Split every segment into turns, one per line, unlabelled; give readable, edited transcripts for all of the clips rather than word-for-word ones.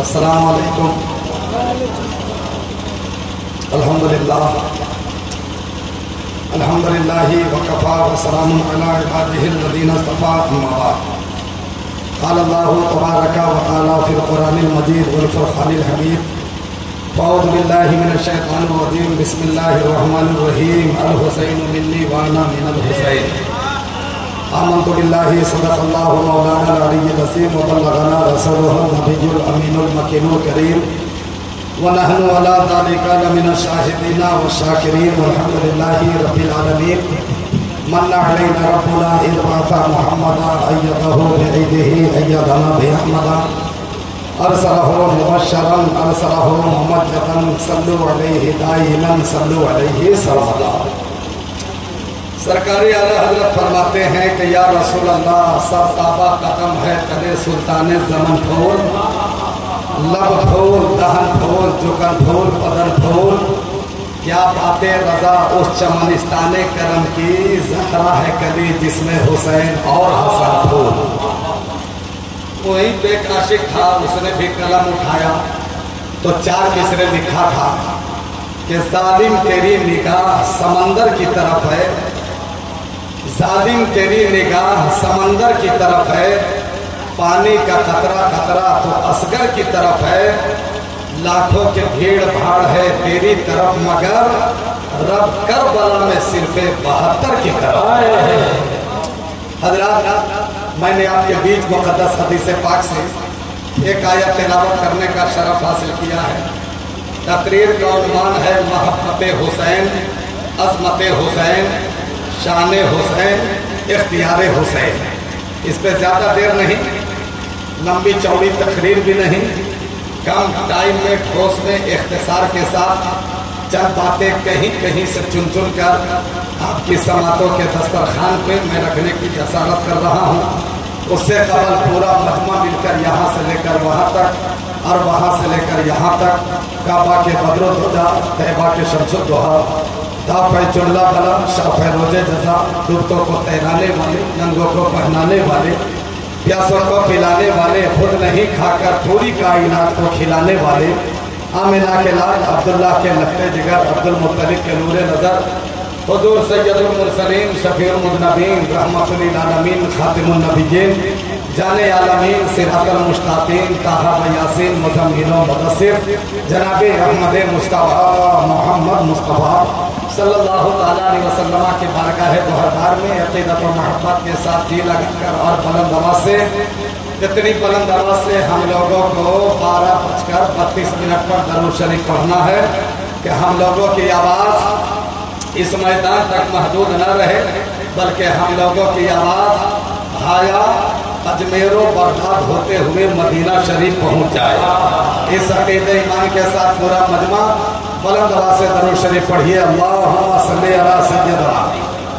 अस्सलामु अलैकुम। अल्हम्दुलिल्लाह अल्हम्दुलिल्लाहि वकफ़ा व सलामुन अला इबादिहिल लज़ीना इस्तफ़ा अम्मा बाद। क़ाल अल्लाहु तबारक व तआला फ़िल क़ुरानिल मजीद वल फ़ुरक़ानिल हमीद। अऊज़ु बिल्लाहि मिनश शैतानिर रजीम। बिस्मिल्लाहिर रहमानिर रहीम। अल हुसैनु मिन्नी व अना मिनल हुसैन। आमन्तु बिल्लाहि सदक़ल्लाहु मौलाना अलिय्युल अज़ीम व बल्लगना रसूलुहुन नबियुल अमीनुल मकीनुल करीम व नहनु अला ज़ालिका लमिनश शाहिदीन व शाकिरीन वल्हम्दुलिल्लाहि रब्बिल आलमीन। मन्ना अलैना रब्बुना इज़ बअसा मुहम्मदा अय्यदहु बिईदिही अय्यदना बिअहमदा अरसलहु मुबश्शरन अरसलहु मुमज्जदन सल्लु अलैहि दाइमन सल्लु अलैहि सर्वदा। सरकारी आला हजरत फरमाते हैं कि या रसूल अल्लाह सब काबा कदम है करे सुल्तान ज़मन फूल, लब फूल, दहन फूल, जुगन फूल, बदन फूल। क्या बातें रजा उस चमनिस्तान करम की, ज़हरा है कली जिसमें हुसैन और हसन फूल। वही बेकाशिक था, उसने भी कलम उठाया तो 4 मिसरे लिखा था कि जालिम तेरी निगाह समंदर की तरफ है, जालिम तेरी निगाह समंदर की तरफ है, पानी का कतरा कतरा तो असगर की तरफ है, लाखों के भीड़ भाड़ है तेरी तरफ मगर रब करबला में सिर्फ 72 की तरफ है। हजरात, मैंने आपके बीच मुक़द्दस हदीस पाक से एक आयत तिलावत करने का शरफ हासिल किया है। तकरीर का उन्वान है मोहब्बत हुसैन, अज़मत हुसैन, शान हुसैन, इख्तियार हुसैन। इस पर ज़्यादा देर नहीं, लंबी चौड़ी तकरीर भी नहीं, कम टाइम में ठोस में इख्तिसार के साथ चंद बातें कहीं कहीं से चुन चुन कर आपकी समातों के दस्तरखान पे मैं रखने की जसारत कर रहा हूँ। उससे कबल पूरा मजमा मिलकर यहाँ से लेकर वहाँ तक और वहाँ से लेकर यहाँ तक काबा के बदरुद्दोजा, तैबा के शम्सुद्दोहा, दाफ़े जुल्ला बला, शाफ़े रोजे जज़ा, दुबतों को तैराने वाले, नंगों को पहनाने वाले, प्यासों को पिलाने वाले, खुद नहीं खाकर पूरी कायनात को खिलाने वाले, आमिना के लाल, अब्दुल्लाह के लफ्ते जिगर, अब्दुल मुत्तलिब के नूरे नज़र, हुज़ूर सैयदुल मुरसलीन, शफ़ीउल मुज़नबीन, रहमतुल लिल आलमीन, खातिमुन नबिय्यीन, जाने आलमीन, सिरातुल मुश्ताक़ीन, ताहा व यासीन, मुज़म्मिल व मुदस्सिर, जनाबे अहमद मुस्तफ़ा मोहम्मद मुस्तफ़ा सल्लल्लाहु तआला अलैहि वसल्लम के बारगाह बहरदार में अक़ीदत व मोहब्बत के साथ जी लगाकर और बुलंद आवाज़ से, इतनी बुलंद आवाज़ से हम लोगों को 12:32 पर दरूद शरीफ पढ़ना है कि हम लोगों की आवाज़ इस मैदान तक महदूद न रहे, बल्कि हम लोगों की आवाज़ हाया अजमेरो बगदाद होते हुए मदीना शरीफ पहुँच जाए। इस अक़ीदे ईमान के साथ पूरा मजमा बुलंद आवाज़ से दरूद शरीफ पढ़िए। अल्लाहुम्मा सल्ली अला सय्यदना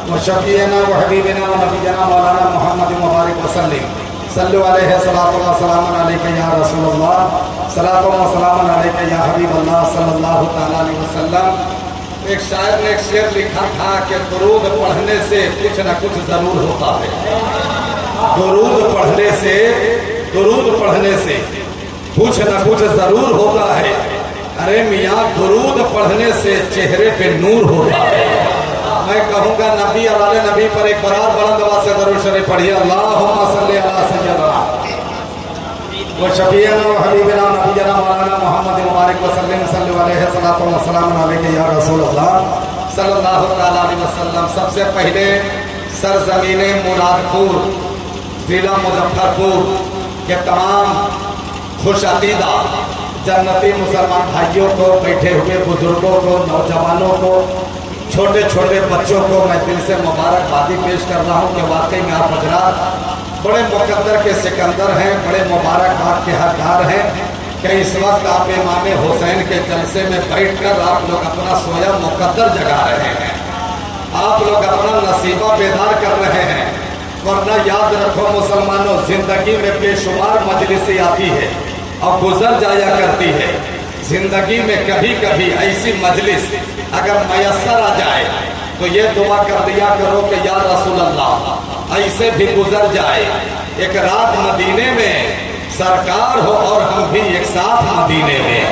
व शफ़ीअना व हबीबना व नबियना मौलाना मुहम्मद मुबारक वसल्लिम सल्लु अलैहि सलातो व सलामुन अलैका या रसूलल्लाह, सलातो व सलामुन अलैका या हबीबल्लाह सल्लल्लाहु तआला अलैहि वसल्लम। एक शायर ने एक शेर लिखा था कि दुरूद पढ़ने से कुछ न कुछ जरूर होता है। दुरूद पढ़ने से कुछ न कुछ जरूर होता है। अरे मियाँ, दुरूद पढ़ने से चेहरे पे नूर होता है। मैं कहूँगा नबी और आले नबी पर एक बार बुलंद आवाज़ से दरूद शरीफ पढ़िए। अल्लाहुम्मा सल्ली अला सय्यदना व शफ़ीअना व हबीबना नबियना मौलाना मुहम्मद मुबारक वसल्लम सल्लु अलैहि सलातो व सलामुन अलैका या रसूलल्लाह सल्लल्लाहु तआला अलैहि वसल्लम। सबसे पहले सरज़मीने मुरादपुर, जिला मुजफ्फरपुर के तमाम खुश अक़ीदा जन्नती मुसलमान भाइयों को, बैठे हुए बुजुर्गों को, नौजवानों को, छोटे छोटे बच्चों को मैं दिल से मुबारकबादी पेश कर रहा हूँ कि वाकई में आप हज़रात बड़े मुक़द्दर के सिकंदर हैं, बड़े मुबारकबाद के हकदार हैं कि इस वक्त आप इमाम हुसैन के जलसे में बैठकर आप लोग अपना सोया मुक़द्दर जगा रहे हैं, आप लोग अपना नसीबा बेदार कर रहे हैं। वरना याद रखो मुसलमानों, जिंदगी में बेशुमार मजलिसें आती है और गुजर जाया करती है। जिंदगी में कभी कभी ऐसी मजलिस अगर मयसर आ जाए तो ये दुआ कर दिया करो कि या रसूल अल्लाह ऐसे भी गुजर जाए। एक रात मदीने में सरकार हो और हम भी एक साथ मदीने में।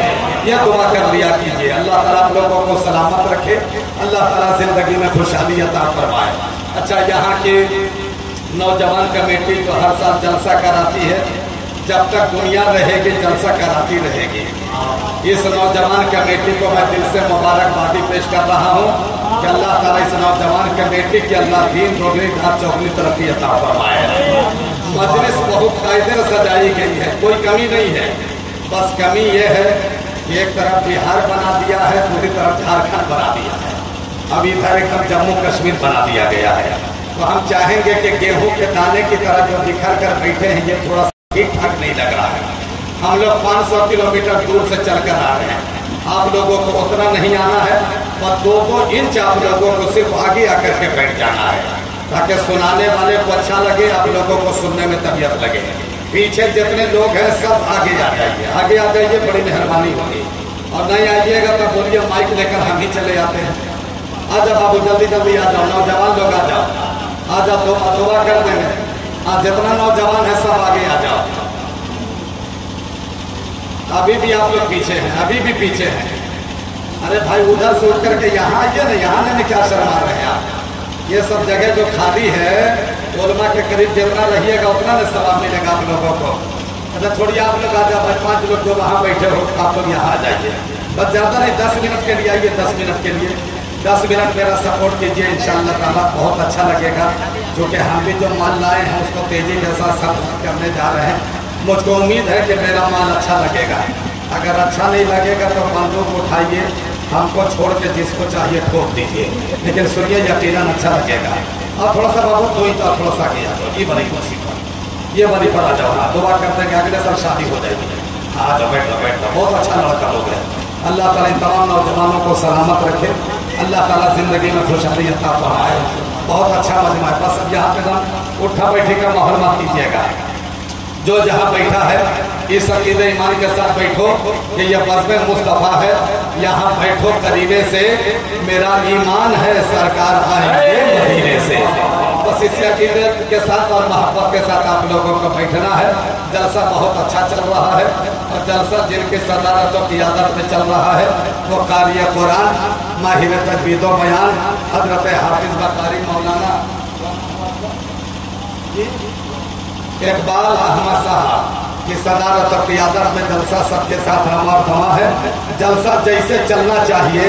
यह दुआ कर लिया कीजिए। अल्लाह ताला आप लोगों को सलामत रखे, अल्लाह ताला जिंदगी में खुशहाली अता फरमाए। अच्छा, यहाँ की नौजवान कमेटी तो हर साल जलसा कराती है, जब तक दुनिया रहेगी जलसा कराती रहेगी। इस नौजवान कमेटी को मैं दिल से मुबारकबादी पेश कर रहा हूँ कि अल्लाह ताला इस नौजवान कमेटी की अल्लाह दीन दोगुनी घात चौगुनी तरक्की अता फरमाए। मजलिस बहुत कायदे से सजाई गई है, कोई कमी नहीं है। बस कमी यह है कि एक तरफ बिहार बना दिया है, दूसरी तरफ झारखंड बना दिया है, अब इधर एकदम जम्मू कश्मीर बना दिया गया है। तो हम चाहेंगे कि गेहूं के दाने की तरह जो बिखर कर बैठे हैं, ये थोड़ा ठीक ठाक नहीं लग रहा है। हम लोग 500 किलोमीटर दूर से चलकर आ रहे हैं, आप लोगों को उतना नहीं आना है और 2-2 इंच आप लोगों को सिर्फ आगे आकर के बैठ जाना है, ताकि सुनाने वाले को अच्छा लगे, आप लोगों को सुनने में तबीयत लगे। पीछे जितने लोग हैं सब आगे आ जाइए, आगे आ जाइए, बड़ी मेहरबानी होगी। और नहीं आइएगा तो बोलिए माइक लेकर हम ही चले जाते हैं। आ जाओ बाबू, जल्दी जल्दी आ जाओ, नौजवान लोग आ जाओ, आ जाओ, दुआ कर देंगे। हाँ, जितना नौजवान है सब आगे आ जाओ। अभी भी आप लोग पीछे हैं, अभी भी पीछे हैं। अरे भाई, उधर से उठ करके यहाँ आइए ना, यहाँ नहीं क्या शर्मा रहे हैं आप। ये सब जगह जो खाली है, उलमा के करीब जितना रहिएगा उतना न सवाब मिलेगा आप लोगों को। अच्छा छोड़िए, आप लोग आ जाओ, 5 लोग जो वहाँ बैठे हो आप लोग यहाँ आ जाइए। बस ज़्यादा नहीं, 10 मिनट के लिए आइए, 10 मिनट के लिए 10 मिनट मेरा सपोर्ट कीजिए, इंशाअल्लाह ताला बहुत अच्छा लगेगा। क्योंकि हम भी जो माल लाए हैं उसको तेजी के साथ सब करने जा रहे हैं। मुझको उम्मीद है कि मेरा माल अच्छा लगेगा। अगर अच्छा नहीं लगेगा तो बंदूक उठाइए, हमको छोड़ के जिसको चाहिए ठोक दीजिए, लेकिन सुनिए यकीनन अच्छा लगेगा। और थोड़ा सा बाबू 2 इंच और थोड़ा सा आगे आ जाओ, ये बड़ी खुशी पर, ये बड़ी पर आ जाओ। हाँ, दुआ करते हैं कि अगले साल शादी हो जाएगी। हाँ जाओ, बैठ जाओ, बैठ जाओ, बहुत अच्छा लड़का लोग है। अल्लाह ताला इन तमाम नौजवानों को सलामत रखे, अल्लाह ताला जिंदगी में खुशहाली अता फरमाए। बहुत अच्छा मजमा है। बस अब यहाँ पे ना उठा बैठी का माहौल मत कीजिएगा। जो जहाँ बैठा है इस अकीदे ईमान के साथ बैठो कि यह बज़्म मुस्तफ़ा है, यहाँ बैठो करीने से, मेरा ईमान है सरकार आएंगे मदीने से। बस इसी अकीदे के साथ और मोहब्बत के साथ आप लोगों को बैठना है। जलसा बहुत अच्छा चल रहा है और जलसा जिनकी सदारत और क़ियादत में चल रहा है वो कारी कुरान, माहिर तजवीद व बयान हज़रत हाफिज़ कारी मौलाना इकबाल अहमद साहब की सदारत और क़ियादत में जलसा सबके साथ हमार धमा है। जलसा जैसे चलना चाहिए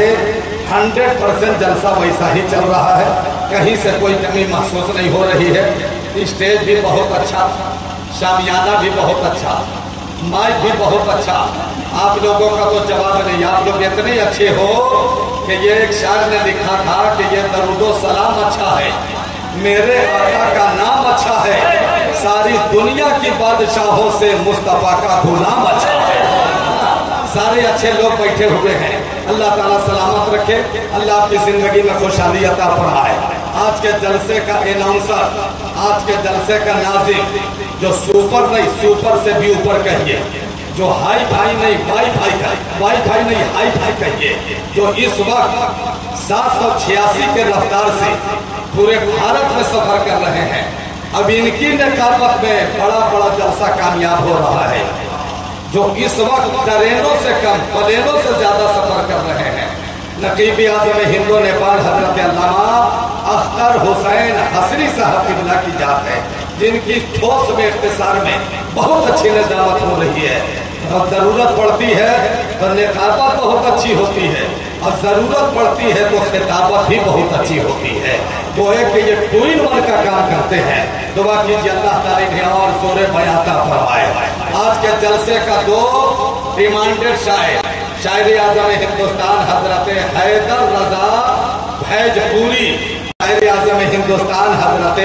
100% जलसा वैसा ही चल रहा है, कहीं से कोई कमी महसूस नहीं हो रही है। स्टेज भी बहुत अच्छा, शामियाना भी बहुत अच्छा, माइक भी बहुत अच्छा। आप लोगों का तो जवाब नहीं, आप लोग इतने अच्छे हो कि ये एक शायर ने लिखा था कि ये दरूदो सलाम अच्छा है, मेरे आका का नाम अच्छा है, सारी दुनिया की बादशाहों से मुस्तफ़ा का गुलाम अच्छा है। सारे अच्छे लोग बैठे हुए हैं, अल्लाह ताला सलामत रखे, अल्लाह आपकी जिंदगी में खुशहाली अता फरमाए। आज के जलसे का अनाउंसर, आज के जलसे का नाज़िम, जो सुपर नहीं सुपर से भी ऊपर कहिए, जो हाई फाई नहीं वाई फाई नहीं हाई फाई कहिए, जो इस वक्त 786 के रफ्तार से पूरे भारत में सफर कर रहे हैं। अब इनकी नकाबत में बड़ा बड़ा जलसा कामयाब हो रहा है, जो इस वक्त ट्रेनों से कम प्लेनों से ज्यादा सफर कर रहे हैं। नकीब आज़म हिंदो नेपाल हजरत अल्लामा अख्तर हुसैन हसनी साहब किबला की जात है, जिनकी ठोस में इख्तिसार में बहुत अच्छी निजामत हो रही है। और ज़रूरत पड़ती है तो निकाबत बहुत अच्छी होती है, और ज़रूरत पड़ती है तो खिताबत भी बहुत अच्छी होती है। गोए कि ये 2 in 1 का काम करते हैं। दुआ कीजिए अल्लाह ताला इन्हें और जोरे बयाता फरमाए। आज के जलसे का 2 डिमांडेड शायर आज़म हिंदुस्तान हजरत हैदर रजा भैजपुरी, शायर आज़म हिंदुस्तान हजरत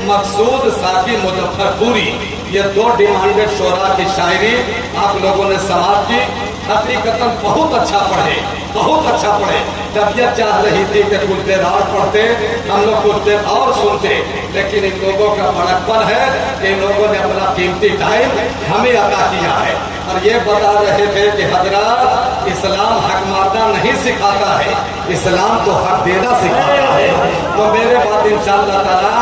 मकसूद साकी मुजफ्फरपुरी, ये 2 डिमांडेड शोरा की शायरी आप लोगों ने समाप्त की। हकीकतन बहुत अच्छा पढ़े, बहुत अच्छा पढ़े। तबीयत चाह रही थी कि कुछ देर और पढ़ते, हम लोग कुछ देर और सुनते, लेकिन इन लोगों का बड़कपन है कि इन लोगों ने अपना कीमती टाइम हमें अता किया है। और ये बता रहे थे कि हजरत इस्लाम हक मारना नहीं सिखाता है, इस्लाम तो हक देना सिखाता है। तो मेरे बाद इंशाअल्लाह ताला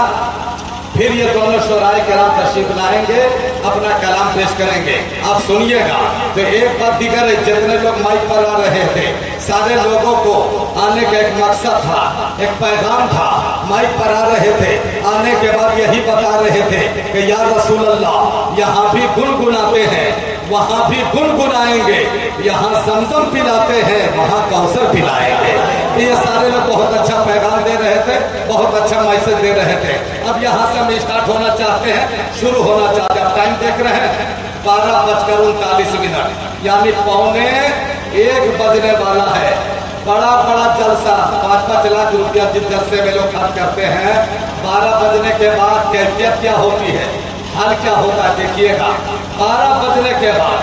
फिर ये दोनों शोराए किराम तशरीफ लाएंगे। अपना कलाम पेश करेंगे। आप सुनिएगा। तो एक बात दिगर है, जितने लोग माइक पर आ रहे थे सारे लोगों को आने का एक मकसद था, एक पैगाम था। माइक पर आ रहे थे, आने के बाद यही बता रहे थे कि या रसूल अल्लाह, यहाँ भी गुनगुनाते हैं, वहाँ भी गुनगुनाएंगे, यहाँ जमजम पिलाते हैं, वहाँ कौसर पिलाएंगे। ये सारे लोग बहुत अच्छा पैगाम दे रहे थे, बहुत अच्छा मैसेज दे रहे थे। अब यहाँ से हम स्टार्ट होना चाहते हैं, शुरू होना चाहते हैं। टाइम देख रहे हैं 12:39, यानी 12:45 बजने वाला है। बड़ा बड़ा जलसा, 5-5 लाख रुपया जिस जलसे में लोग खर्च करते हैं, 12 बजने के बाद कैफियत क्या होती है, हाल क्या होता है देखिएगा। 12 बजने के बाद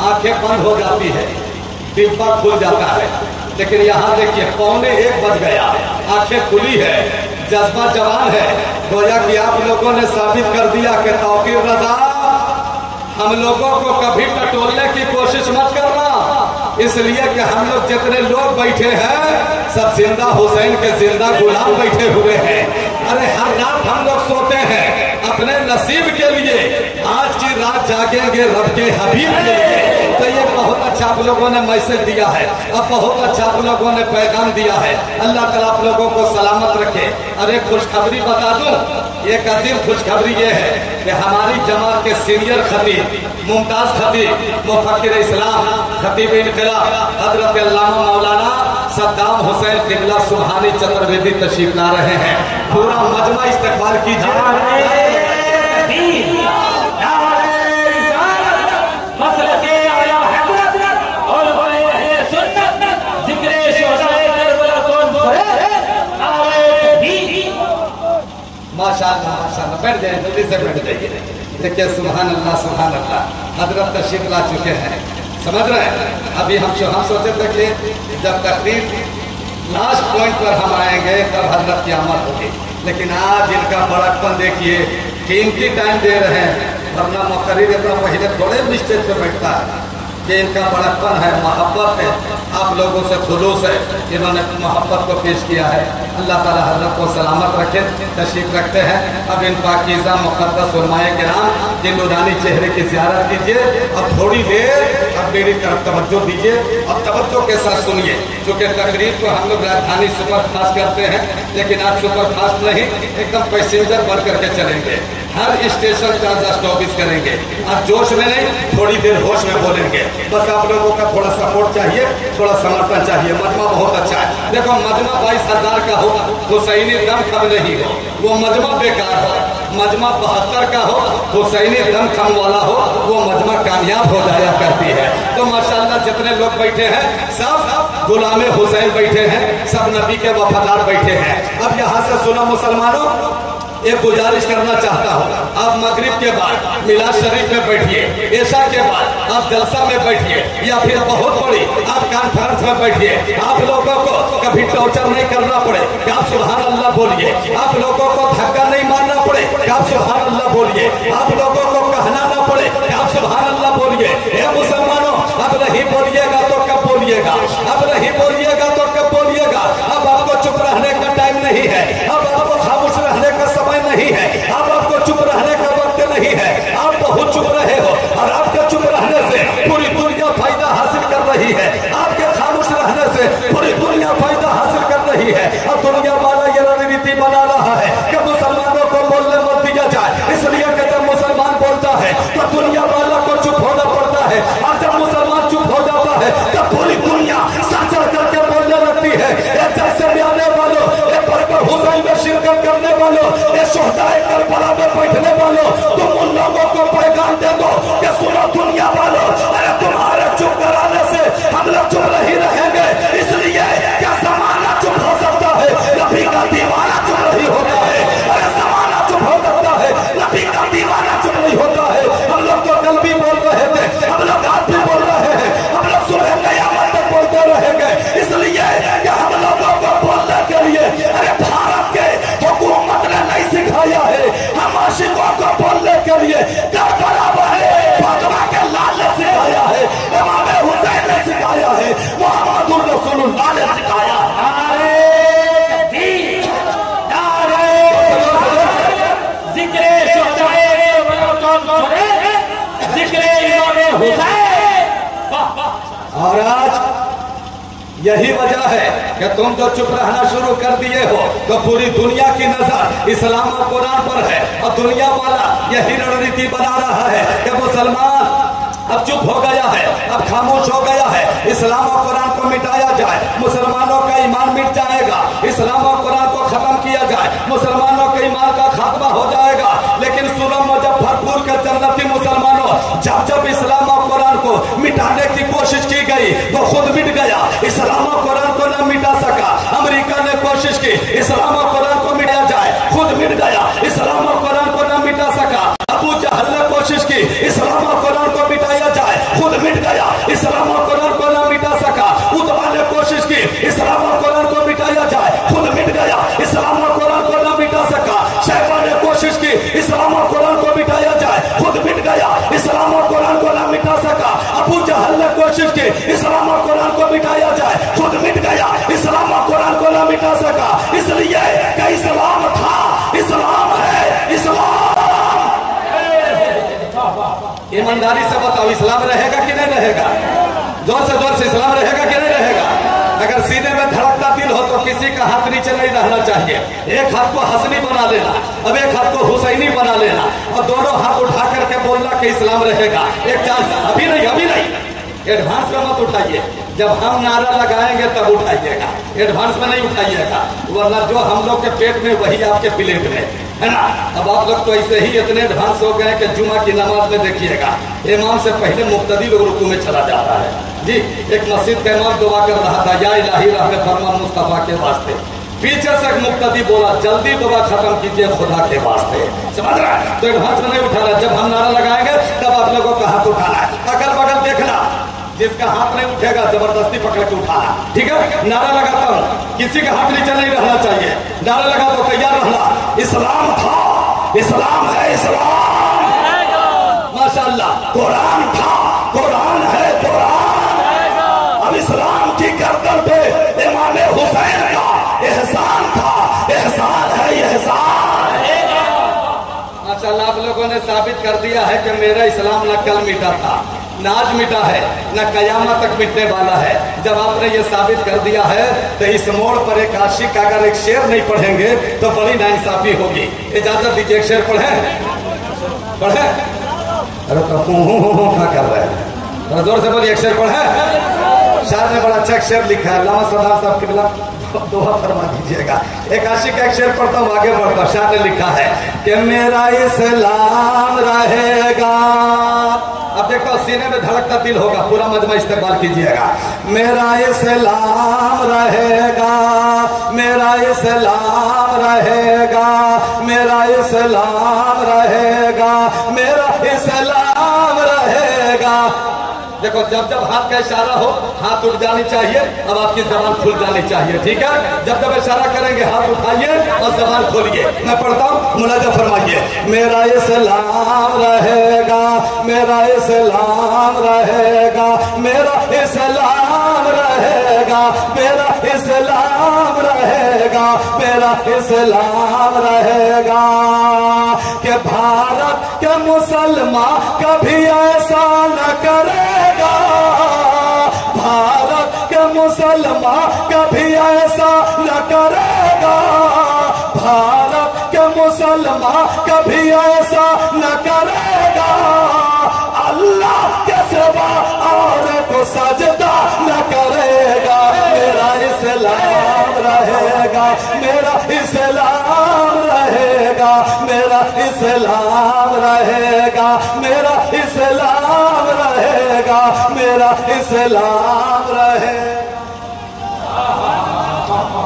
आंखें बंद हो जाती है, डिब्बा खुल जाता है। लेकिन यहाँ देखिए 12:45 बज गया, आंखें खुली है, जज्बा जवान है। गोया कि आप लोगों ने साबित कर दिया कि तौकीर रजा, हम लोगों को कभी टटोलने की कोशिश मत करना। इसलिए कि हम लोग जितने लोग बैठे हैं सब जिंदा हुसैन के जिंदा गुलाम बैठे हुए हैं। अरे हर रात हम लोग सोते हैं अपने नसीब के लिए, आज की रात जागेंगे रब के हबीब के लिए। तो ये बहुत अच्छा आप लोगों ने मैसेज दिया है, अब बहुत अच्छा आप लोगों ने पैगाम दिया है। अल्लाह ताला आप लोगों को सलामत रखे। और एक खुशखबरी बता दूं, एक अजीम खुशखबरी ये है कि हमारी जमात के सीनियर खतीब, मुमताज खतीब, मुफक्किर इस्लाम, खतीब इनकलाब हजरत अल्लामा मौलाना सद्दाम हुसैन किबला सुबहानी चतुर्वेदी तशरीफ ला रहे हैं। पूरा मजमा इस्तकबाल कीजिए। माशाअल्लाह माशाअल्लाह, बैठ जाइए, जल्दी से बैठ जाइए। देखिए सुभान अल्लाह सुभान अल्लाह, हजरत तशरीफ ला चुके हैं, समझ रहे हैं। अभी हम सोचे थे कि जब तकरीर लास्ट पॉइंट पर हम आएंगे तब हजरत की आमद होगी, लेकिन आज इनका बड़कपन देखिए, कीमती टाइम दे रहे हैं। वरना मुकर्रिर इतना पहले थोड़े स्टेज पे बैठता है। ये इनका बड़कपन है, मोहब्बत है, आप लोगों से खुलूस है, इन्होंने मोहब्बत को पेश किया है। अल्लाह ताला हजरत को सलामत रखे। तशरीफ रखते हैं। अब इन पाकीज़ा मुक़द्दस उलमाए किराम के नूरानी चेहरे की ज़ियारत कीजिए और थोड़ी देर अब मेरी तरफ तवज्जो दीजिए और तवज्जो के साथ सुनिए। चूँकि तकरीर को हम लोग राजधानी सुपर फास्ट करते हैं, लेकिन आज सुपर फास्ट नहीं, एकदम पैसेंजर बढ़ करके चलेंगे। हर स्टेशन चार्ज स्टॉपिस करेंगे। आप जोश में नहीं, थोड़ी देर होश में बोलेंगे। बस आप लोगों का थोड़ा सपोर्ट चाहिए, थोड़ा समर्थन चाहिए। मजमा बहुत अच्छा है। देखो मजमा 22,000 का हो, हुसैनी दम खम नहीं हो, वो मजमा बेकार हो। मजमा 72 का हो, हुसैनी दम खम वाला हो, वो मजमा कामयाब हो जाया करती है। तो माशाअल्लाह जितने लोग बैठे हैं सब गुलामे हुसैन बैठे हैं, सब नबी के वफादार बैठे हैं। अब यहाँ से सुनो मुसलमानों, एक गुजारिश करना चाहता हूँ, आप मगरिब के बाद मिलाद शरीफ में बैठिए, ऐशा के बाद आप जलसा में बैठिए, या फिर बहुत बड़ी आप कॉन्फ्रेंस में बैठिए। आप लोगों को कभी टॉर्चर नहीं करना पड़े कि आप सुभान अल्लाह बोलिए, आप लोगों को धक्का नहीं मारना पड़े कि आप सुभान अल्लाह बोलिए, आप लोगों को कहना ना पड़े कि आप सुभान अल्लाह बोलिए। हे मुसलमानों, अब नहीं बोलिएगा तो कब बोलिएगा, अब नहीं बोलिएगा तो कब बोलिएगा। अब आपको चुप रहने का टाइम नहीं है, अब आपको खामोश रहने का समय नहीं है, अब आपको चुप रहने का वक्त नहीं है। आप बहुत चुप रहे हो और आपके चुप रहने से पूरी दुनिया फायदा हासिल कर रही है, आपके खामोश रहने से पूरी दुनिया फायदा हासिल कर रही है। और दुनिया वाला ये रणनीति बना रहा है कि मुसलमानों को बोलने मत दिया जाए, इसलिए कि जब मुसलमान बोलता है तो दुनिया वाला को चुप होना पड़ता है, और जब मुसलमान चुप हो जाता है तब पूरी दुनिया सर चढ़ करके बोलने लगती है। जैसे में आने वालों, हुसैन में शिरकत करने वालों, शोहदाए करबला में बैठने वालों, तुम उन लोगों को पैगाम दे दो कि सुनो दुनिया वालों, अरे तुम्हारे चुप कराने से हम लोग चुप नहीं रहेंगे। इसलिए क्या जमाना चुप हो सकता है, नबी का दीवाना चुप नहीं होता है। अरे जमाना चुप हो सकता है, नबी का दीवाना चुप नहीं होता है। हम लोग तो कल भी बोल रहे थे, हम लोग आज भी बोल रहे हैं, हम लोग सुबह कयामत तक बोलते रहेंगे। इसलिए कि हम लोगों को बोलने के लिए अरे भारत के हुकूमत ने नहीं सिखाया है, हम आशिकों को बोलने महाराज यही वजह है कि तुम जो चुप रहना शुरू कर दिए हो तो पूरी दुनिया की नजर इस्लाम और कुरान पर है और दुनिया वाला यही रणनीति बना रहा है कि मुसलमान अब चुप हो गया है, अब खामोश हो गया है, इस्लाम और कुरान को मिटाया जाए, मुसलमानों का ईमान मिट जाएगा, इस्लाम और कुरान को खत्म किया जाए, मुसलमानों के ईमान का खात्मा हो जाएगा। लेकिन सुनो मुजफ्फरपुर के जन्नती मुसलमानों, जब जब इस्लाम और कुरान को मिटाने की कोशिश की गई वो खुद मिट गया। इस्लाम और कुरान को न मिटा सका। अमेरिका ने कोशिश की इस्लाम और कुरान को मिटाया जाए, खुद मिट गया। इस्लाम और कुरान को न मिटा सका। अबू जहल ने कोशिश की इस्लाम और कुरान को मिटाया जाए, खुद मिट गया। इस्लाम और कुरान को न मिटा सका। उतबा ने कोशिश की इस्लाम और कुरान को मिटाया जाए, खुद मिट गया। इस्लाम और कुरान को न मिटा सका। शैबा ने कोशिश की इस्लाम और कुरान को मिटाया जाए, खुद मिट गया। इस्लाम और कुरान को न मिटा सका। अबू जहल ने कोशिश की इस्लाम और कुरान को मिटाया जाए, खुद मिट गया। इस्लाम और कुरान को न मिटा सका, इसलिए कि इस्लाम था, इस्लाम है, इस्लाम। ईमानदारी से बताओ, इस्लाम रहेगा कि नहीं रहेगा? जोर से इस्लाम रहेगा कि नहीं रहेगा? अगर सीने में धड़कता दिल हो तो किसी का हाथ नीचे नहीं रहना चाहिए। एक हाथ को हसनी बना लेना, अब एक हाथ को हुसैनी बना लेना और दोनों हाथ उठा करके बोलना कि इस्लाम रहेगा। एक चांस, अभी नहीं, एडवांस में मत उठाइए। जब हम नारा लगाएंगे तब उठाइएगा, एडवांस में नहीं उठाइएगा, वरना जो हम लोग के पेट में वही आपके प्लेट में है ना। अब आप लोग तो ऐसे ही इतने एडवांस हो गए कि जुमा की नमाज में देखिएगा इमाम से पहले मुक्तदी लोग रुकू में चला जाता है जी। एक मस्जिद का इमाम दुआ कर रहा था, या इलाही रहमत फरमा मुस्तफा के वास्ते। पीछे से मुक्तदी बोला, जल्दी दुआ खत्म कीजिए खुदा के वास्ते। समझ रहा है? तो एडवांस में नहीं उठाना। जब हम नारा लगाएंगे तब आप लोगों का हाथ उठाना है। अगल बगल देखना, जिसका हाथ नहीं उठेगा जबरदस्ती पकड़ के उठाना, ठीक है? नारा लगाता हूँ, किसी का हाथ नीचे नहीं रहना चाहिए। नारा लगा तो तैयार रहना। इस्लाम था, इस्लाम है, इस्लाम। माशाअल्लाह। कुरान था, कुरान है, कुरान। अब इस्लाम की गर्दन पे इमाम हुसैन का एहसान था, एहसान है, एहसान। माशाअल्लाह आप लोगों ने साबित कर दिया है कि मेरा इस्लाम न कल मिटा था, न आज मिटा है, न कयामत तक मिटने वाला है। जब आपने ये साबित कर दिया है तो इस मोड़ पर एक आशिक अगर एक शेर नहीं पढ़ेंगे तो बड़ी नाइंसाफी होगी। इजाजत दीजिए, एक शेर पढ़े। अरे तो क्या कर रहे हैं? जोर से बोलिए, एक शेर पढ़े। शायर ने बड़ा अच्छा एक शेर लिखा है, अल्लामा सरदार साहब के खिलाफ दुआ फरमा दीजिएगा। एक आशिक एक शेर पढ़ता हूँ, आगे बढ़ता। शायर ने लिखा है कि मेरा इस्लाम रहेगा। अब देखो सीने में धड़कता दिल होगा, पूरा मजमा इस्तेमाल कीजिएगा। मेरा इस्लाम रहेगा, मेरा इस्लाम रहेगा, मेरा इस्लाम रहेगा, मेरा इस्लाम रहेगा। देखो जब जब हाथ का इशारा हो हाथ उठ जानी चाहिए, अब आपकी जबान खुल जानी चाहिए, ठीक है? जब जब इशारा करेंगे हाथ उठाइए और जबान खोलिए। मैं पढ़ता हूँ, मुलाजा फरमाइए। मेरा इस्लाम रहेगा, मेरा इस्लाम रहेगा, मेरा इस्लाम रहेगा, मेरा इस्लाम रहेगा, मेरा इस्लाम रहेगा। कि भारत के मुसलमान कभी ऐसा न करेगा, भारत के मुसलमान कभी ऐसा न करेगा, भारत के मुसलमान कभी ऐसा न करेगा। अल्लाह के सिवा और को सजदा न करेगा। मेरा इस्लाम रहेगा, मेरा इस्लाम रहेगा, मेरा इस्लाम रहेगा, मेरा इस्लाम रहेगा, मेरा इस्लाम रहेगा।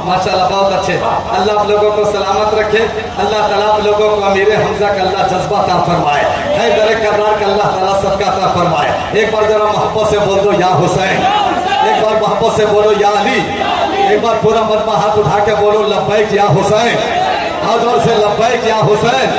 माशाअल्लाह बहुत अच्छे। अल्लाह आप लोगों को सलामत रखे। अल्लाह ताला आप लोगों को अमीर हमजा का अल्लाह जज्बा अता फरमाए, हैदर कररार का अल्लाह ताला सबका अता फरमाए। एक बार जरा मोहब्बत से बोल दो या हुसैन, एक बार मोहब्बत से बोलो या अली, एक बार पूरा मजमा हाथ उठा के बोलो लब्बैक या हुसैन। और जोर से लब्बैक या हुसैन।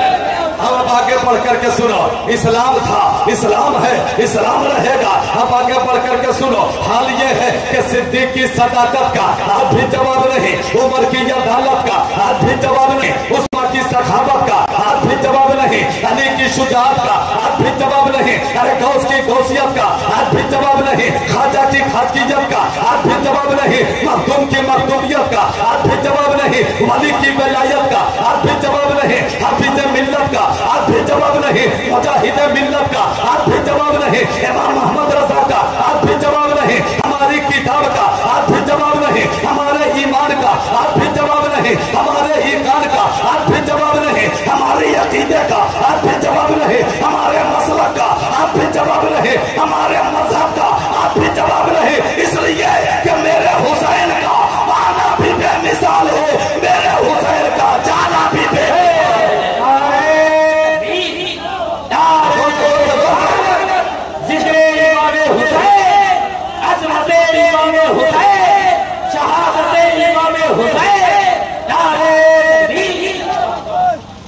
अब आगे बढ़ करके सुनो, इस्लाम था, इस्लाम है, इस्लाम रहेगा। अब आगे बढ़ करके सुनो, हाल ये है कि सिद्दीक की सदाकत का आज भी जवाब नहीं, उमर की अदालत का आज भी जवाब नहीं, उस्मान की सखावत का आज भी जवाब नहीं, अली की शुजाअत का आज भी जवाब नहीं, यारे गौस की गौसियत का आज भी जवाब नहीं, खाजा की खाकियत का आज भी जवाब नहीं, मखदूम की मखदूमियत का आज भी जवाब नहीं, वली की वलायत का आज भी जवाब नहीं, हाफिज मिल्लत का आज भी जवाब नहीं, मुजाहिद मिल्लत का आज भी जवाब नहीं, इमाम मोहम्मद रजा का आज भी जवाब नहीं, हमारी किताब का आज भी जवाब नहीं, हमारे ईमान का आज भी जवाब नहीं, हमारे ईमान का आज भी जवाब नहीं, हमारे अकीदे का आज भी जवाब नहीं, हमारे मसलक का आज भी जवाब नहीं, हमारे मजहब का आज भी जवाब नहीं। इसलिए कि मेरे हुसैन का आना भी बेमिसाल है, मेरे हुसैन का जाना भी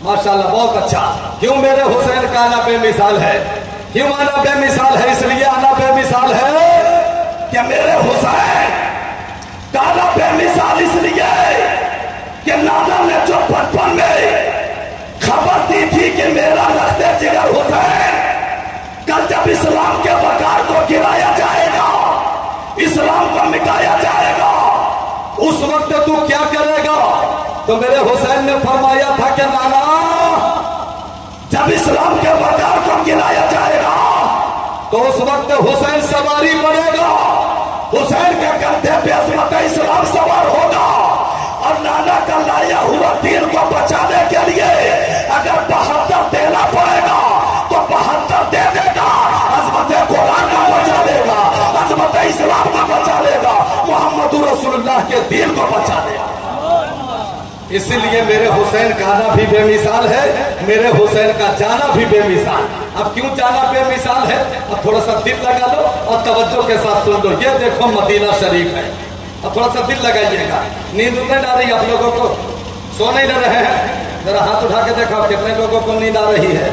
माशाल्लाह बहुत अच्छा। क्यों मेरे हुसैन का आना बेमिसाल है? क्यों आना बेमिसाल है? इसलिए आना बेमिसाल है कि मेरे हुसैन का आना बेमिसाल इसलिए कि नाना ने जो बचपन में खबर दी थी कि मेरा रखते जिगर हुसैन कल जब इस्लाम के बकार को गिराया जाएगा, इस्लाम को मिटाया जाएगा, उस वक्त तू क्या करेगा? तो मेरे हुसैन ने फरमाया था कि नाना जब इस्लाम के बकार को गिराया जाएगा तो उस वक्त हुसैन सवारी बनेगा, हुसैन के कंधे पे अज़मत इस्लाम सवार होगा और नाना का लाया हुआ दीन को बचाने के लिए अगर 72 देना पड़ेगा तो 72 दे देगा, अज़मत कुरान को बचा लेगा, अज़मत इस्लाम को बचा लेगा, मोहम्मद रसूलुल्लाह के दीन को बचा लेगा। इसीलिए मेरे हुसैन का आना भी बेमिसाल है, मेरे हुसैन का जाना भी बेमिसाल। अब क्यों जाना बेमिसाल है? अब थोड़ा सा दिल लगा लो और तवज्जो के साथ सुन लो। ये देखो मदीना शरीफ है, अब थोड़ा सा दिल लगाइएगा। नींद नहीं आ रही आप लोगों को? सो नहीं ले रहे हैं? जरा हाथ उठा के देखो कितने लोगों को नींद आ रही है।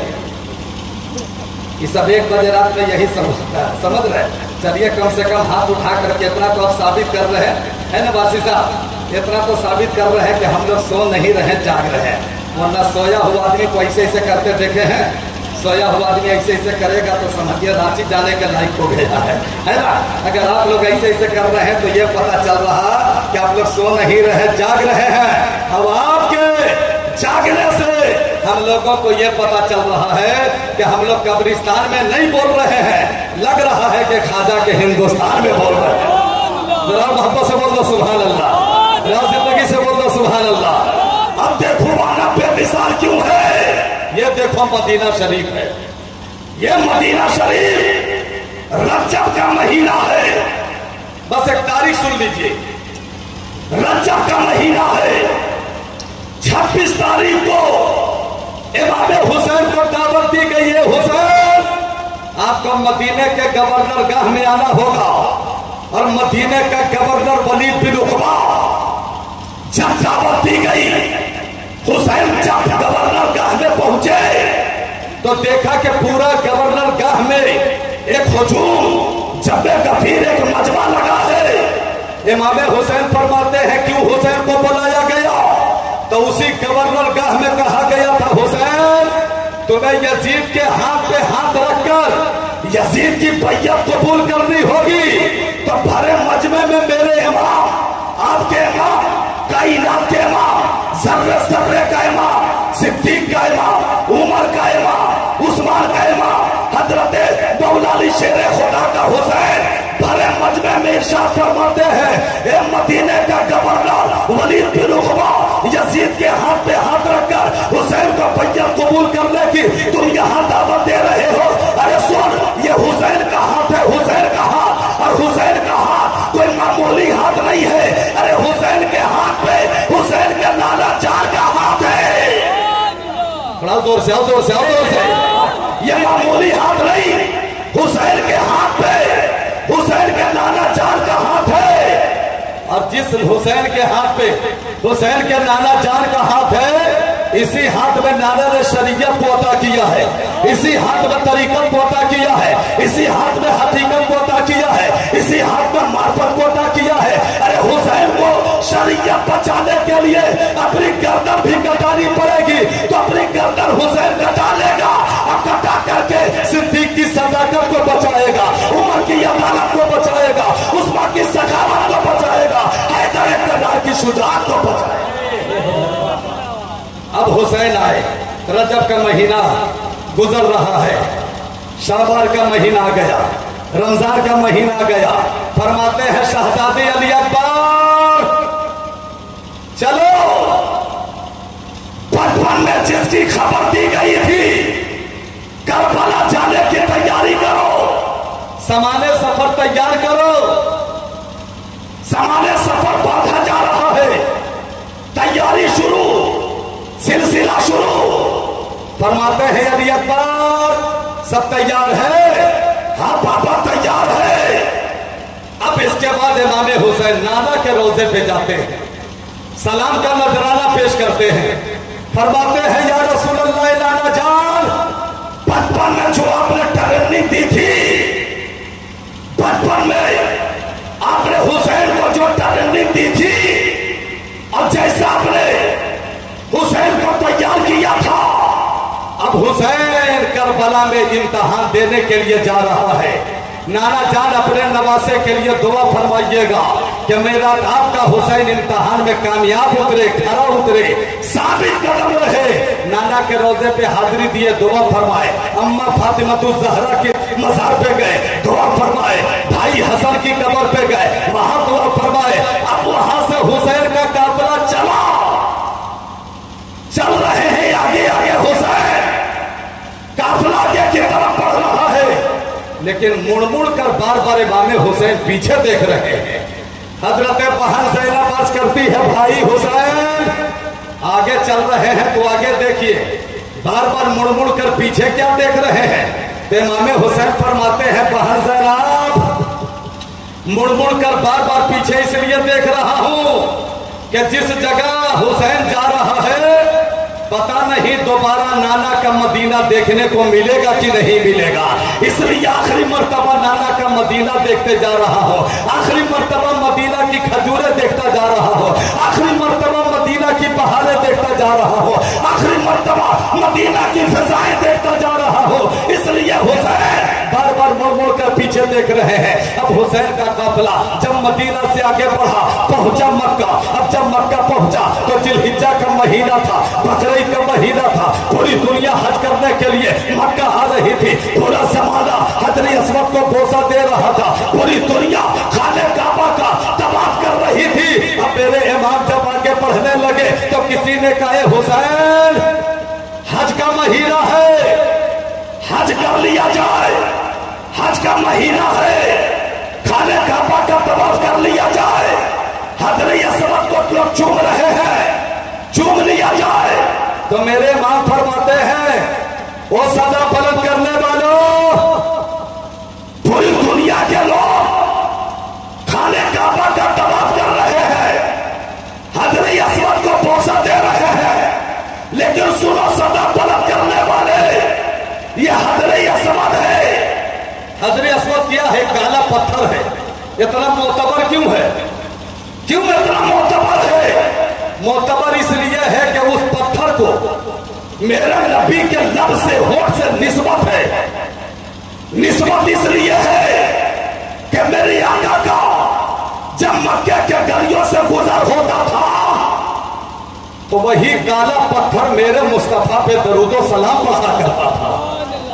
ये सब 1 बजे रात में यही समझ रहे। चलिए कम से कम हाथ उठा करके इतना तो आप साबित कर रहे हैं ना वासी साहब, इतना तो साबित कर रहे हैं कि हम लोग सो नहीं रहे, जाग रहे हैं। वरना सोया हुआ आदमी को ऐसे ऐसे करते देखे हैं? सोया हुआ आदमी ऐसे ऐसे करेगा तो समझिए रांची जाने के लायक हो गया है ना? अगर आप लोग ऐसे ऐसे कर रहे हैं तो ये पता चल रहा कि आप लोग सो नहीं रहे, जाग रहे हैं। अब आपके जागने से हम लोगों को ये पता चल रहा है कि हम लोग कब्रिस्तान में नहीं बोल रहे हैं, लग रहा है कि खाजा के हिंदुस्तान में बोल रहे हैं। जरा मोहब्बत से बोल दो सुभान अल्लाह, जिंदगी से बोल दो सुभान अल्लाह। अब देखो आना बेमिसाल क्यों है? ये देखो मदीना शरीफ है, ये मदीना शरीफ रजब का महीना है। बस एक तारीख सुन लीजिए, रजब का महीना है। 26 तारीख को इमाम हुसैन को दावत दी गई है। हुसैन आपको मदीने के गवर्नर गाह में आना होगा और मदीने का गवर्नर वलीद बिन उक़बा जब दावत दी गई, हुसैन जब गवर्नर गाह में पहुंचे तो देखा कि पूरा गवर्नर गाह में एक हुजूम जब्बे गफीर एक मजमा लगा है। इमाम हुसैन फरमाते हैं क्यों हुसैन को बुलाया गया? तो उसी गवर्नर गाह में कहा गया था हुसैन तुम्हें यजीद के हाथ पे हाथ रखकर यजीद की बैयत कबूल करनी होगी। तो भरे मजमे में मेरे इमाम, आपके इमाम, कायनात के इमाम, ज़र्रे ज़र्रे का इमाम, सिद्दीक का इमाम, उमर का इमाम, उस्मान का इमाम, हजरत मौलाली शेर खुदा का हुसैन भरे मजमे में इरशाद फरमाते हैं ए मदीने का गवर्नर वलीद बिन उक़बा यजीद के हाथ पे हाथ रखकर हुसैन को बैयत कबूल करने की तुम यहाँ दावत दे रहे हो। अरे सुन, ये हुसैन का हाथ है, हुसैन का हाथ, और हुसैन का हाथ कोई मामूली हाथ नहीं है। अरे हुसैन के हाथ पे हुसैन के नाना जान का हाथ है। बड़ा जोर से आओ, जोर से आओ, जोर से। ये मामूली हाथ नहीं, हुसैन के हाथ पे हुसैन के नाना जान का हाथ है। और जिस हुसैन के हाथ पे हुसैन के नाना जान का हाथ है, इसी हाथ में नाना ने शरीयत को अता किया है, इसी हाथ में तरीकत को अता किया है, इसी हाथ में हकीकत को अता किया है, इसी हाथ में मार्फत को अता किया है। अरे हुसैन को शरीयत बचाने के लिए अपनी गर्दन भी कटानी पड़ेगी तो अपनी गर्दन हुसैन कटा लेगा और कटा करके सिद्दीक की सदाकत अब हुसैन आए, रजब का महीना गुजर रहा है, शाबान का महीना गया, रमजान का महीना गया। फरमाते हैं शहजादे अली अकबर, चलो बचपन में जिसकी खबर दी गई थी करबला जाने की तैयारी करो, सामान्य सफर तैयार करो, सामान्य सफर बांधा जा रहा है, तैयारी शुरू, सिलसिला शुरू। फरमाते हैं अली अकबर सब तैयार है? हाँ पापा तैयार है। अब इसके बाद इमाम हुसैन नाना के रोजे पे जाते हैं, सलाम का नजराना पेश करते हैं। फरमाते हैं या रसूल अल्लाह नाना जान, बचपन में जो आपने ट्रेनिंग दी थी, बचपन में आपने हुसैन को जो ट्रेनिंग दी थी और जैसा आपने हुसैन को तैयार किया था, अब हुसैन करबला में इम्तिहान देने के लिए जा रहा है। नाना जान अपने नवासे के लिए दुआ फरमाइएगा कि मेरा आपका हुसैन इम्तिहान में कामयाब उतरे, खरा उतरे, साबित कदम रहे। नाना के रोजे पे हाजिरी दिए, दुआ फरमाए। अम्मा फातिमातुज ज़हरा के मज़ार पे गए, दुआ फरमाए। भाई हसन की कब्र पे गए, वहां दुआ फरमाए। अब वहां से हुसैन का काफिला चल रहे हैं, आगे आगे हुसैन काफिला आगे की तरफ बढ़ रहा है, लेकिन मुड़ मुड़ कर बार बार इमाम हुसैन पीछे देख रहे हैं। हजरत बहन ज़ैनब अर्ज़ करती है भाई हुसैन आगे चल रहे हैं तो आगे देखिए, बार बार मुड़ मुड़ कर पीछे क्या देख रहे हैं? तो इमाम हुसैन फरमाते हैं बहन ज़ैनब मुड़ मुड़ कर बार बार पीछे इसलिए देख रहा हूं कि जिस जगह हुसैन जा रहा है पता नहीं दोबारा नाना का मदीना देखने को मिलेगा कि नहीं मिलेगा, इसलिए आखिरी मर्तबा नाना का मदीना देखते जा रहा हो, आखिरी मर्तबा मदीना की खजूरें देखता जा रहा हो, आखिरी मर्तबा मदीना की पहाड़ें देखता जा रहा हो, आखिरी मर्तबा मदीना की फिजाएं देखता जा रहा हो, इसलिए हुसैन बार बार मुड़ मुड़ कर पीछे देख रहे हैं। अब हुसैन का काफिला जब मदीना से आगे बढ़ा, पहुंचा मक्का। अब जब मक्का पहुंचा तो जिलहिज्जा का महीना था, बकरीद का महीना था, पूरी दुनिया हज करने के लिए मक्का आ रही थी, पूरा जमाना हजरे अस्वद को बोसा दे रहा था, पूरी दुनिया खाने काबा का तवाफ कर रही थी। अब मेरे इमाम जब आगे बढ़ने लगे तो किसी ने कहा हुसैन हज का महीना है, हज कर लिया जाए, हज का महीना है, खाने काबा का तवाफ कर लिया जाए, हजरे अस्वद को लोग चूम रहे हैं, चूम लिया जाए। तो मेरे इमाम फरमाते हैं वो सदा बुलंद करने वालों, पूरी दुनिया के लोग खाने काबा का तवाफ कर रहे हैं, हजरे अस्वद को बोसा दे रहे हैं, लेकिन सुनो सदा बुलंद करने वाले, ये हजरे अस्वद है। हजरे अस्वद क्या है? काला पत्थर है। इतना मोतबर क्यों है? क्यों इतना मोतबर है? मोतबर इसलिए है कि उस पत्थर को मेरे नबी के लब से, होठ से निस्बत है। निस्बत इसलिए है कि मेरे आका का जब मक्के के गलियों से गुजर होता था तो वही काला पत्थर मेरे मुस्तफा पे दरूदो सलाम पढ़ा करता था।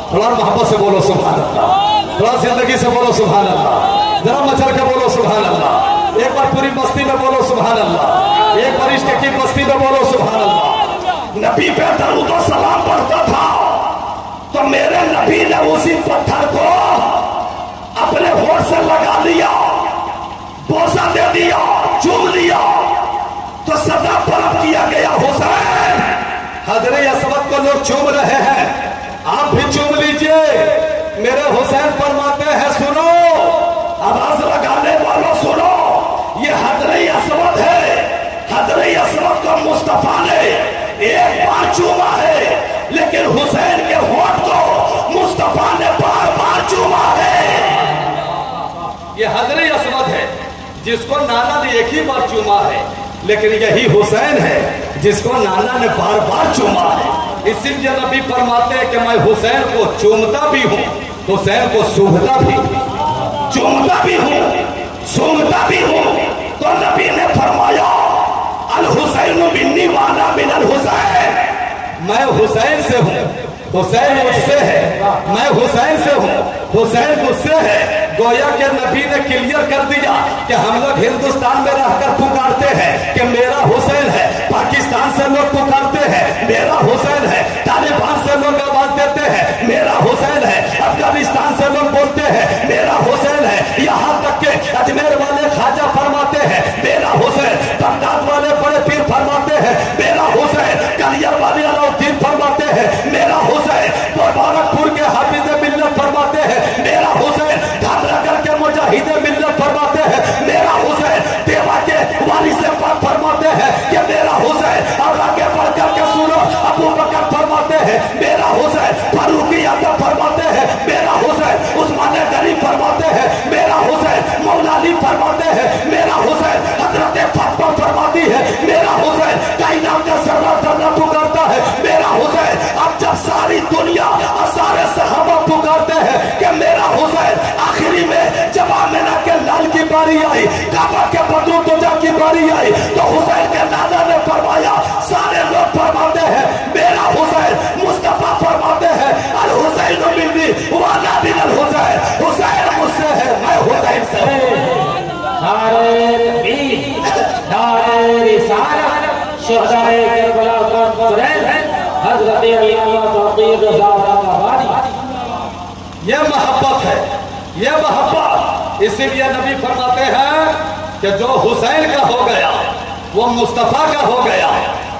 थोड़ा मोहब्बत से बोलो सुभान अल्लाह, थोड़ा जिंदगी से बोलो सुभान अल्लाह, जरा मचल के बोलो सुभान अल्लाह, एक बार पूरी बस्ती में बोलो सुभान अल्लाह, एक बार इश्क की बस्ती में बोलो सुभान अल्लाह। नबी पे दरूदो सलाम पढ़ता था तो मेरे नबी ने उसी पत्थर को अपने होठ से लगा लिया, बोसा दे दिया, चूम लिया, तो सदा पलट किया गया हुसैन। हजरे अस्वद को लोग चूम रहे हैं, आप भी चूम लीजिए। मेरे हुसैन फरमाते हैं सुनो, आवाज लगाने वालों सुनो, ये हजरे अस्वद है। हजरे अस्वद को मुस्तफा ने एक बार चूमा है, लेकिन हुसैन के होठ को मुस्तफा ने बार बार चूमा है। ये हजरे अस्वद है जिसको नाना ने एक ही बार चूमा है, लेकिन यही हुसैन है जिसको नाना ने बार बार चूमा है। इसीलिए नबी फरमाते हैं कि मैं हुसैन को चूमता भी हूँ, हुसैन को सूंघता भी, चूमता भी हूँ, सूंघता भी हूँ। तो नबी ने फरमाया अल हुसैन मिन्नी वाना मिनल हुसैन, मैं हुसैन से हूँ, हुसैन मुझसे है, मैं हुसैन से हूँ, हुसैन मुझसे है। गोया के नबी ने क्लियर कर दिया कि हम लोग हिंदुस्तान में रहकर पुकारते हैं कि मेरा हुसैन है, पाकिस्तान से लोग पुकारते हैं मेरा हुसैन है, तालिबान से लोग आवाज देते हैं मेरा हुसैन है, अफगानिस्तान से लोग बोलते हैं मेरा हुसैन है, यहाँ तक के अजमेर वाले ख्वाजा फरमाते हैं मेरा हुसैन, बगदाद वाले बड़े पीर फरमाते हैं मेरा हुसैन, कलियर वाले अलाउद्दीन फरमाते हैं मेरा हुसैन, मुबारकपुर के हाफिज मिल्लत फरमाते हैं मेरा हुसैन, धामनगर के मुजाहिद मिल्लत फरमाते हैं मेरा हुसैन, देवा के वारिस पाक फरमाते हैं कि मेरा हुसैन, और आगे बढ़कर के सुनो अबू बकर फरमाते हैं मेरा हुसैन, फारूकी आजम फरमाते हैं मेरा हुसैन, उस्मान गनी फरमाते हैं मेरा हुसैन, मौलानी फरमाते हैं मेरा हुसैन, हजरत फातिमा फरमाती है मेरा हुसैन, कायनात का सर्रा पुकारता है मेरा हुसैन। अब जब सारी दुनिया और सारे सहाबा पुकारते हैं कि मेरा हुसैन, आखिरी में जब आमिना के लाल की बारी आई, काबा के बदरू तुजा की बारी आई, तो हुसैन के दादा ने फरमाया, सारे लोग फरमाते हैं मेरा हुसैन, मुस्तफा फरमाते हैं अल हुसैन मिन्नी व अना मिनल हुसैन, हुसैन मुझसे है, मैं हुसैन से हूं।
नारे तकबीर, नारे रिसालत, शहदाए करबला का हुसैन, हजरत अली तौकीर रज़ा ज़ाबानी।
ये मोहब्बत है, ये मोहब्बत, इसीलिए नबी फरमाते हैं कि जो हुसैन का हो गया वो मुस्तफा का हो गया,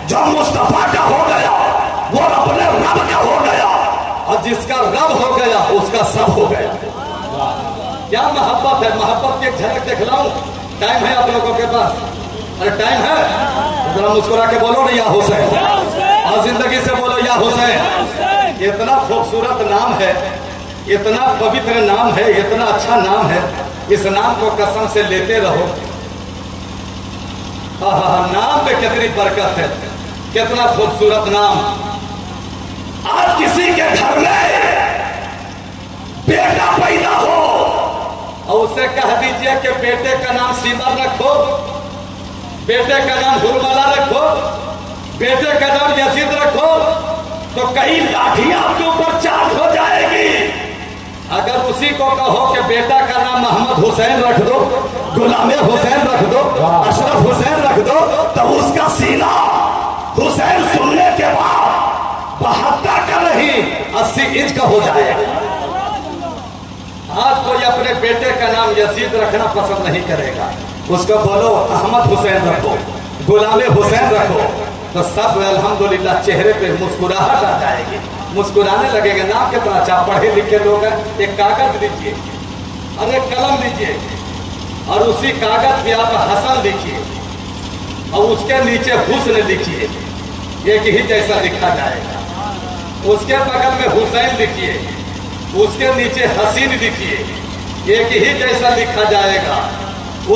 जो मुस्तफा का हो गया वो अपने रब का हो गया, और जिसका रब हो गया उसका सब हो गया। क्या मोहब्बत है, मोहब्बत की एक झलक दिखलाऊं? टाइम है आप लोगों के पास? अरे टाइम है, जरा मुस्कुरा के बोलो ना या हुसैन, और जिंदगी से बोलो या हुसैन। इतना खूबसूरत नाम है, इतना पवित्र नाम है, इतना अच्छा नाम है, इस नाम को कसम से लेते रहो। नाम में कितनी बरकत है, कितना खूबसूरत नाम। आज किसी के घर में बेटा पैदा हो और उसे कह दीजिए कि बेटे का नाम सीमर रखो, बेटे का नाम हुरमला रखो, बेटे का नाम यजीद रखो, तो कई लाठियां आपके ऊपर चार्ज हो जाएगी। अगर उसी को कहो कि बेटा का नाम मोहम्मद हुसैन रख दो, गुलाम हुसैन रख दो, अशरफ हुसैन रख दो, तो उसका सीना हुसैन सुनने के बाद 72 का नहीं 80 इंच का हो जाएगा। आज कोई अपने बेटे का नाम यजीद रखना पसंद नहीं करेगा, उसको बोलो अहमद हुसैन रखो, गुलाम हुसैन रखो, तो सब अल्हम्दुलिल्लाह चेहरे पे मुस्कुराहट आ जाएगी, मुस्कुराने लगेंगे। नाम कितना अच्छा, पढ़े लिखे लोग हैं। एक कागज लीजिए और एक कलम लीजिए और उसी कागज पे आप हसन लिखिए और उसके नीचे हुस्न लिखिए, एक ही जैसा लिखा जाएगा। उसके बगल में हुसैन लिखिए, उसके नीचे हसीन लिखिए, एक ही जैसा लिखा जाएगा।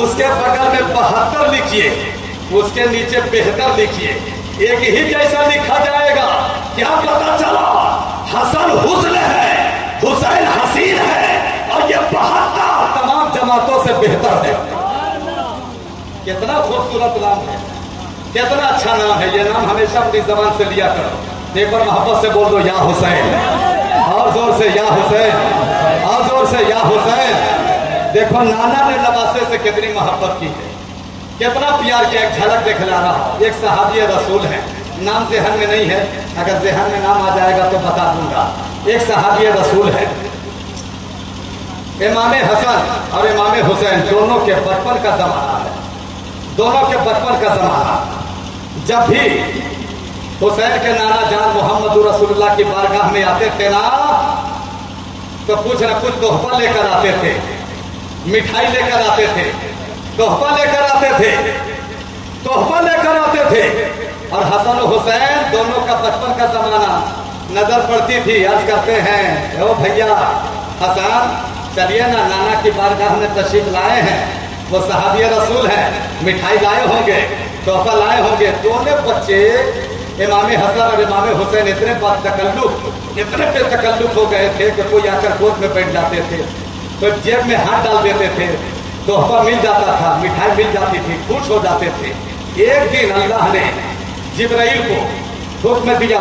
उसके बगल में 72 लिखिए, उसके नीचे बेहतर लिखिए, एक ही जैसा लिखा जाएगा। क्या पता चला? हसन हुस्न है, हुसैन हसीन है, और ये 72 तमाम जमातों से बेहतर है। कितना खूबसूरत नाम है, कितना अच्छा नाम है। ये नाम हमेशा अपनी जबान से लिया करो। एक बार मोहब्बत से बोल दो या हुसैन, और जोर से या हुसैन, और जोर से या हुसैन। देखो नाना ने नवासे से कितनी मोहब्बत की है, कितना प्यार किया। एक झलक दिखला रहा। एक सहाबी रसूल है, नाम ज़हन में नहीं है, अगर ज़हन में नाम आ जाएगा तो बता दूंगा। एक सहाबी रसूल है, इमाम हसन और इमाम हुसैन दोनों के बचपन का जमाना है, दोनों के बचपन का जमाना। जब भी हुसैन के नाना जान मोहम्मद रसूलुल्लाह की बारगाह में आते थे ना, तो कुछ न कुछ तोहफा लेकर आते थे, मिठाई लेकर आते थे, तोहफा लेकर आते थे, तोहफा लेकर आते थे। और हसन और हुसैन दोनों का बचपन का जमाना नजर पड़ती थी। अर्ज करते हैं, ओ भैया हसन चलिए ना, नाना की बारगाह में तशरीफ लाए हैं, वो सहाबी रसूल हैं, मिठाई लाए होंगे, तोहफा लाए होंगे। दोनों बच्चे इमाम हसन और इमाम हुसैन इतने बेतकल्लुफ हो गए थे कि कोई आकर गोद में बैठ जाते थे, तो जेब में हाथ डाल देते थे, तोहफा मिल जाता था, मिठाई मिल जाती थी, खुश हो जाते थे। एक दिन अल्लाह ने जिब्राइल को हुक्म दिया,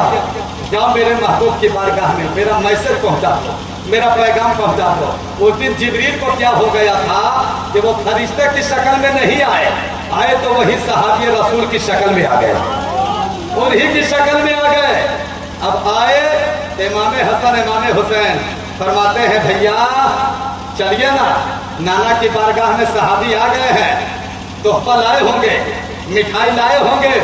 जाओ मेरे महबूब की बारगाह में मेरा मैसेज पहुंचा दो, मेरा पैगाम पहुंचा दो। उस दिन जिब्रील को क्या हो गया था कि वो फरिश्ते की शक्ल में नहीं आए तो वही सहाबी रसूल की शक्ल में आ गए, उन्हीं की शक्ल में आ गए। अब आए इमाम हसन इमाम हुसैन, फरमाते हैं भैया चलिए ना, नाना की बारगाह में सहाबी आ गए हैं, तोहफा लाए होंगे, मिठाई लाए होंगे,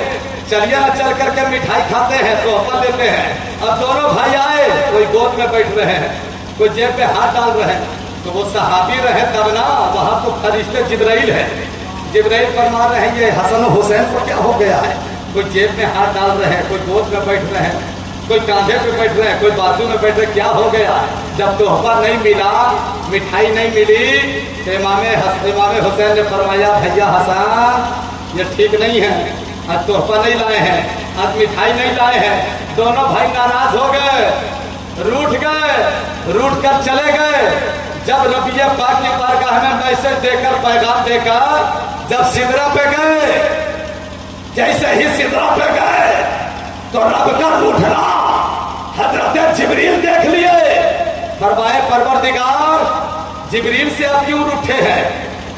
चलिए ना चल करके मिठाई खाते हैं, तोहफा लेते हैं। अब दोनों भाई आए, कोई गोद में बैठ रहे हैं, कोई जेब पे हाथ डाल रहे हैं, तो वो सहाबी रहे तब ना, वहां तो फरिश्ते जिब्राइल है, जिब्राइल फरमा रहे हैं ये हसन हुसैन को क्या हो गया है, कोई जेब में हाथ डाल रहे हैं, कोई गोद में बैठ रहे हैं, कोई कांधे पे बैठ रहे हैं, कोई बाजू में बैठ रहे, क्या हो गया। जब तोहफा नहीं मिला, मिठाई नहीं मिली, तो इमाम हुसैन ने फरमाया भैया हसन ये ठीक नहीं है, आज तोहफा नहीं लाए हैं, आज मिठाई नहीं लाए हैं। दोनों भाई नाराज हो गए, रूठ कर चले गए। जब रबिया पाक की बारगाह में मैसेज देकर पैगाम देकर जब सिदरा पे गए, जैसे ही सिदरा पे गए तो रब का रूठना हजरत जिब्रील देख लिए, फरमाए परवरदिगार जिब्रील से आप क्यों रूठे हैं,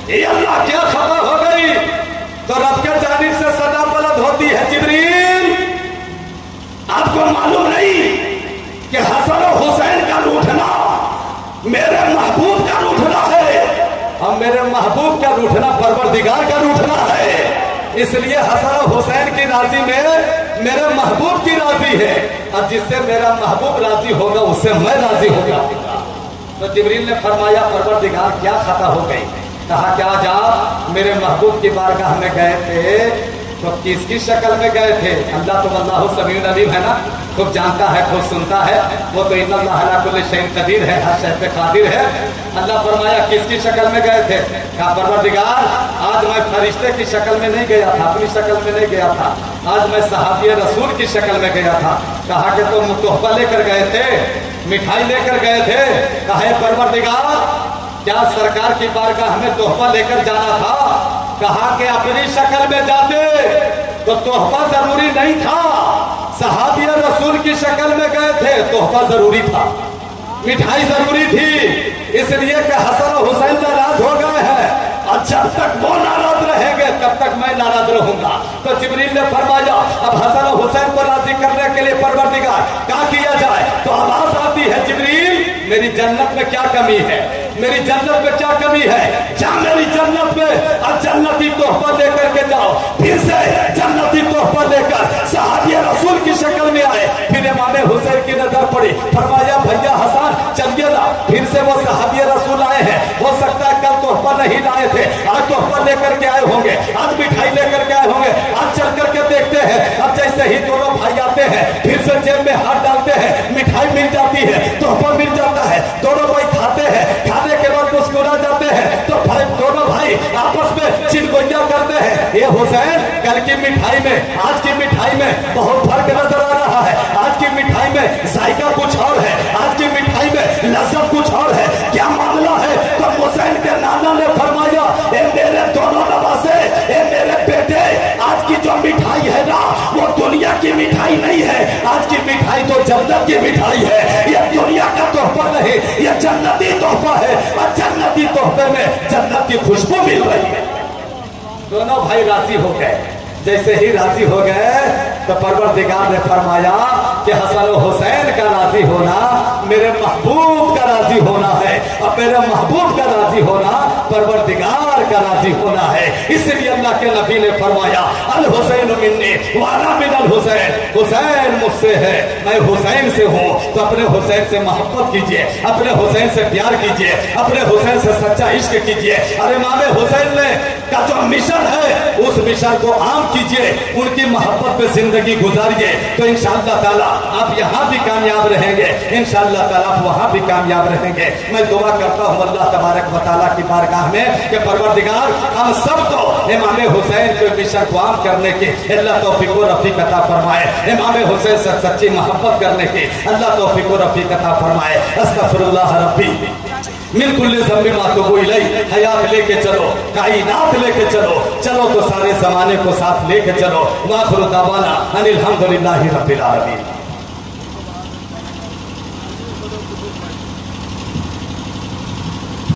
ये अल्लाह क्या खबर हो गई। तो रब के जानिब से सदा बुलंद होती है, जिब्रील आपको मालूम नहीं कि हसन और हुसैन का रूठना मेरे महबूब का रूठना है, और मेरे महबूब का रूठना परवरदिगार का रूठना है। इसलिए हसन और हुसैन की राजी में मेरे महबूब की राजी है, और जिससे मेरा महबूब राजी होगा उससे मैं राजी होगा। तो जिब्रील ने फरमाया परवरदिगार क्या खता हो गई। कहा क्या जा मेरे महबूब की बारगाह में गए थे तो किसकी शक्ल में गए थे। अल्लाह तो अल्लाह समीउन अलीम है ना, खूब जानता है, खूब सुनता है, वो तो इन्नल्लाह अला कुल्ली शैइन कदीर है, हर शय पे कादिर है। अल्लाह फरमाया किसकी शक्ल में गए थे। कहा परवरदिगार आज मैं फरिश्ते की शक्ल में नहीं गया था, अपनी शक्ल में नहीं गया था, आज मैं सहाबी रसूल की शक्ल में गया था। कहा कि तुम तोहफा लेकर गए थे, मिठाई लेकर गए थे। कहा परवरदिगार क्या सरकार की बारगाह में तोहफा लेकर जाना था। कहा कि अपनी शक्ल में जाते तो तोहफा जरूरी नहीं था, सहाबी रसूल की शक्ल में गए थे, तोहफा जरूरी था, मिठाई जरूरी थी। इसलिए कि हसन और हुसैन नाराज हो गए हैं, और जब तक वो नाराज रहेंगे तब तक मैं नाराज रहूंगा। तो जिब्रील ने फरमाया अब हसन और हुसैन को राजी करने के लिए परवरदिगार क्या किया जाए। तो आवाज आती है जिब्रील मेरी जन्नत में क्या कमी है, मेरी जन्नत में क्या कमी है, जा मेरी जन्नत में और जन्नती तोहफा लेकर के जाओ। फिर से जन्नती तोहफा लेकर सहाबी रसूल की शक्ल में आए। फिर इमाम हुसैन की नजर पड़ी, फरमाया भैया हसन चलिए ना। फिर से वो सहाबी रसूल आए हैं, हो सकता है कल तोहफा नहीं लाए थे, आज तोहफा लेकर के आए होंगे, आज मिठाई लेकर के आए होंगे, आज चल करके देखते हैं। अब जैसे ही दोनों भाई आते हैं, फिर से जेब में हाथ डालते हैं, मिठाई मिल जाती है, तोहफा मिल जाता है, दोनों भाई खाते हैं, खाने के बाद मुस्कुरा जाते हैं। तो दोनों भाई आपस में चिड़गोइया करते हैं, ये हुसैन कल की मिठाई में आज की मिठाई में बहुत फर्क नजर आ रहा है, आज की मिठाई में जायका कुछ और है, आज की मिठाई में लज्जत कुछ और है, क्या मामला है। तो हुसैन के नाना ने फरमाया ए मेरे दोनों नवासे, ए मेरे बेटे आज की जो मिठाई है ना वो दुनिया की मिठाई नहीं है, आज की मिठाई तो जन्नत की मिठाई है। ये दुनिया का तोहफा नहीं, ये जन्नती तोहफा है, और जन्नती तोहफे में जन्नत की खुशबू मिल रही है। दोनों भाई राजी हो गए। जैसे ही राजी हो गए तो परवरदिगार ने फरमाया कि हसन हुसैन का राजी होना मेरे महबूब का राजी होना है, और मेरे महबूब का राजी होना परवरदिगार का राजी होना है। इसलिए अल्लाह के नबी ने फरमाया अल हुसैन मिन्नी व अना मिनल हुसैन, हुसैन मुझसे है, मैं हुसैन से हूँ। तो अपने हुसैन से मोहब्बत कीजिए, अपने हुसैन से प्यार कीजिए, अपने हुसैन से सच्चा इश्क कीजिए। और इमाम हुसैन ने का जो मिशन है उस मिशन को आम कीजिए, उनकी मोहब्बत पे जिंदगी गुजारिए, तो इंशाअल्लाह ताला आप यहाँ भी कामयाब रहेंगे, इंशाअल्लाह ताला आप वहाँ भी कामयाब रहेंगे। मैं दुआ करता हूँ अल्लाह तबारक व तआला की बारगाह में कि परवरदिगार हम सबको इमाम हुसैन के मिशन को आम करने की अल्लाह तौफीक व रफीक अता फरमाए, इमाम हुसैन से सच्ची मोहब्बत करने की अल्लाह तौफीक व रफीक अता फरमाए। अस्तगफिरुल्लाह रब्बी मिन कुल्ले ज़म्बि मा तुबू इलैह, हयात लेके चलो, कायनात लेके चलो, चलो तो सारे जमाने को साथ लेके चलो। वाखिरु दावाना अनिल हम्दुलिल्लाहि रब्बिल आलमीन।